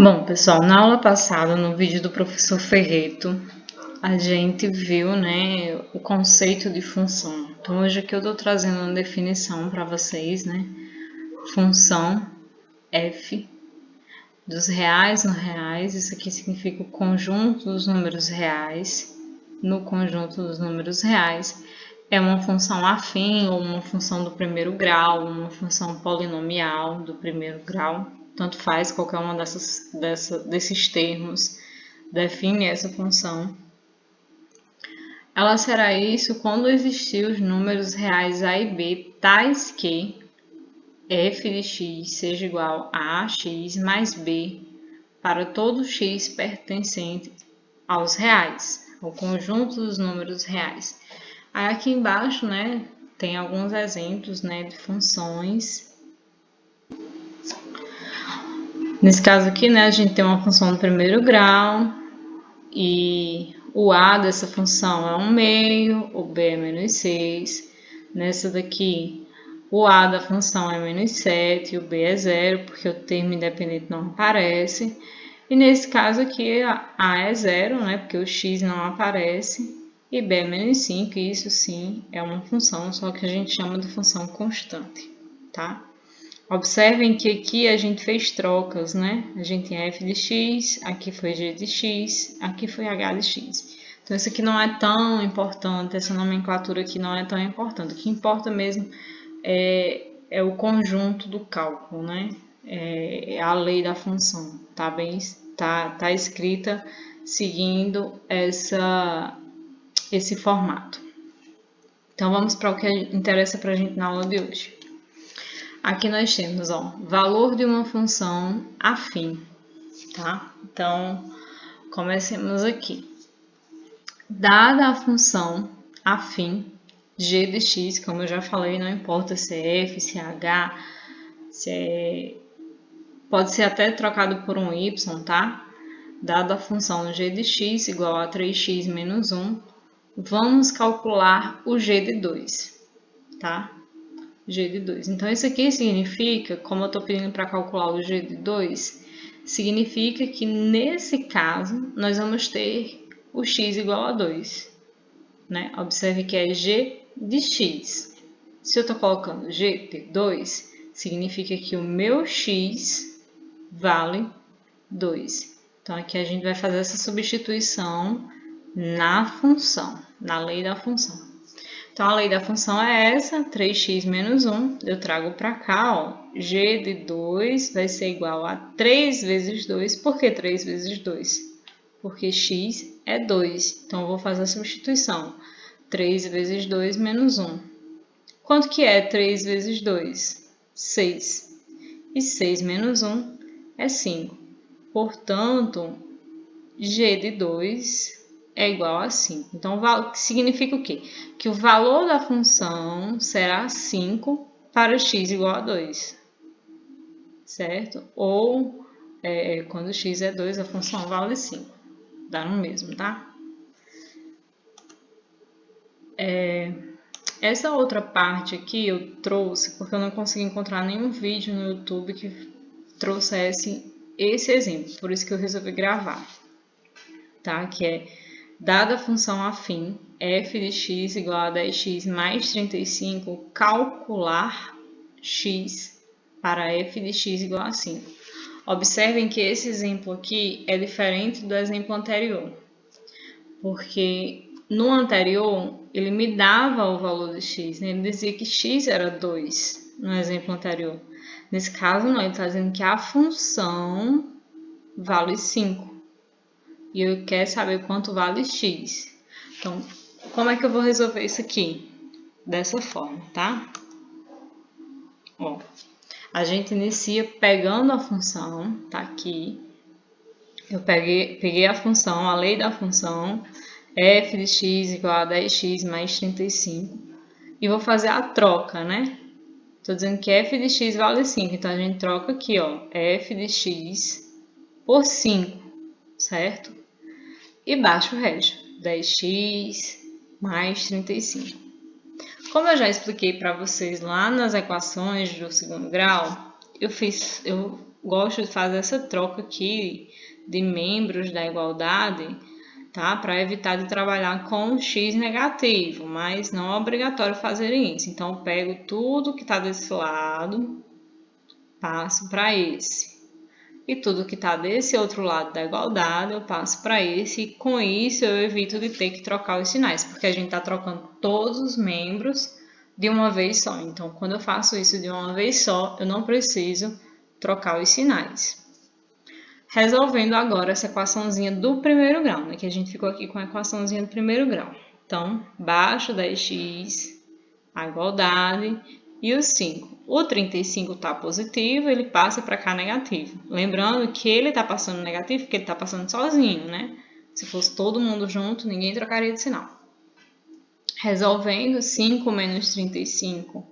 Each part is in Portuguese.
Bom, pessoal, na aula passada, no vídeo do professor Ferreto, a gente viu, né, o conceito de função. Então, hoje aqui eu estou trazendo uma definição para vocês, né? Função f dos reais no reais, isso aqui significa o conjunto dos números reais no conjunto dos números reais. É uma função afim ou uma função do primeiro grau, uma função polinomial do primeiro grau. Tanto faz, qualquer uma desses termos define essa função. Ela será isso quando existir os números reais a e b tais que f de x seja igual a x mais b para todo x pertencente aos reais, ao conjunto dos números reais. Aí aqui embaixo, né, tem alguns exemplos, né, de funções. Nesse caso aqui, né, a gente tem uma função do primeiro grau e o a dessa função é 1/2, o b é menos 6. Nessa daqui, o a da função é menos 7 e o b é 0, porque o termo independente não aparece. E nesse caso aqui, a é 0, né, porque o x não aparece, e b é menos 5, e isso sim é uma função, só que a gente chama de função constante, tá? Observem que aqui a gente fez trocas, né? A gente tem f de x, aqui foi g de x, aqui foi h de x. Então, isso aqui não é tão importante, essa nomenclatura aqui não é tão importante. O que importa mesmo é o conjunto do cálculo, né? É a lei da função, tá escrita seguindo esse formato. Então, vamos para o que interessa para a gente na aula de hoje. Aqui nós temos, ó, valor de uma função afim, tá? Então, comecemos aqui. Dada a função afim, g de x, como eu já falei, não importa se é f, se é h, pode ser até trocado por um y, tá? Dada a função g de x igual a 3x menos 1, vamos calcular o g de 2, tá? G de 2. Então, isso aqui significa, como eu estou pedindo para calcular o G de 2, significa que nesse caso nós vamos ter o x igual a 2. Né? Observe que é G de x. Se eu estou colocando G de 2, significa que o meu x vale 2. Então, aqui a gente vai fazer essa substituição na função, na lei da função. Então, a lei da função é essa, 3x menos 1, eu trago para cá, ó, g de 2 vai ser igual a 3 vezes 2, por que 3 vezes 2? Porque x é 2, então eu vou fazer a substituição, 3 vezes 2 menos 1. Quanto que é 3 vezes 2? 6. E 6 menos 1 é 5. Portanto, g de 2 é igual a 5. Então, significa o quê? Que o valor da função será 5 para x igual a 2, certo? Ou, quando x é 2, a função vale 5. Dá no mesmo, tá? Essa outra parte aqui eu trouxe porque eu não consegui encontrar nenhum vídeo no YouTube que trouxesse esse exemplo. Por isso que eu resolvi gravar, tá? Que é dada a função afim, f de x igual a 10x mais 35, calcular x para f de x igual a 5. Observem que esse exemplo aqui é diferente do exemplo anterior, porque no anterior ele me dava o valor de x, né? Ele dizia que x era 2 no exemplo anterior. Nesse caso não, ele está dizendo que a função vale 5. E eu quero saber quanto vale x. Então, como é que eu vou resolver isso aqui? Dessa forma, tá? Ó, a gente inicia pegando a função, tá aqui. Eu peguei a função, a lei da função, f de x igual a 10x mais 35. E vou fazer a troca, né? Estou dizendo que f de x vale 5, então a gente troca aqui, ó, f de x por 5, certo? E baixa o resto, 10x mais 35. Como eu já expliquei para vocês lá nas equações do segundo grau, eu gosto de fazer essa troca aqui de membros da igualdade, tá? Para evitar de trabalhar com x negativo, mas não é obrigatório fazer isso. Então, eu pego tudo que está desse lado, passo para esse. E tudo que está desse outro lado da igualdade, eu passo para esse. E com isso, eu evito de ter que trocar os sinais, porque a gente está trocando todos os membros de uma vez só. Então, quando eu faço isso de uma vez só, eu não preciso trocar os sinais. Resolvendo agora essa equaçãozinha do primeiro grau, né? Que a gente ficou aqui com a equaçãozinha do primeiro grau. Então, baixo 10x, a igualdade, e o 5. O 35 está positivo, ele passa para cá negativo. Lembrando que ele está passando negativo porque ele está passando sozinho, né? Se fosse todo mundo junto, ninguém trocaria de sinal. Resolvendo, 5 menos 35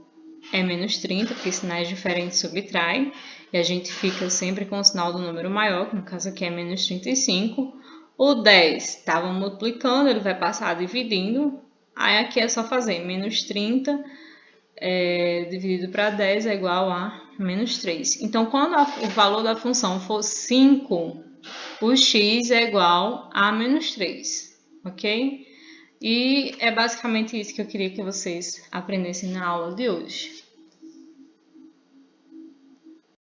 é menos 30, porque sinais diferentes subtraem. E a gente fica sempre com o sinal do número maior, que no caso aqui é menos 35. O 10 estava multiplicando, ele vai passar dividindo. Aí aqui é só fazer menos 30 dividido para 10 é igual a menos 3. Então, quando o valor da função for 5, o x é igual a menos 3, ok? E é basicamente isso que eu queria que vocês aprendessem na aula de hoje.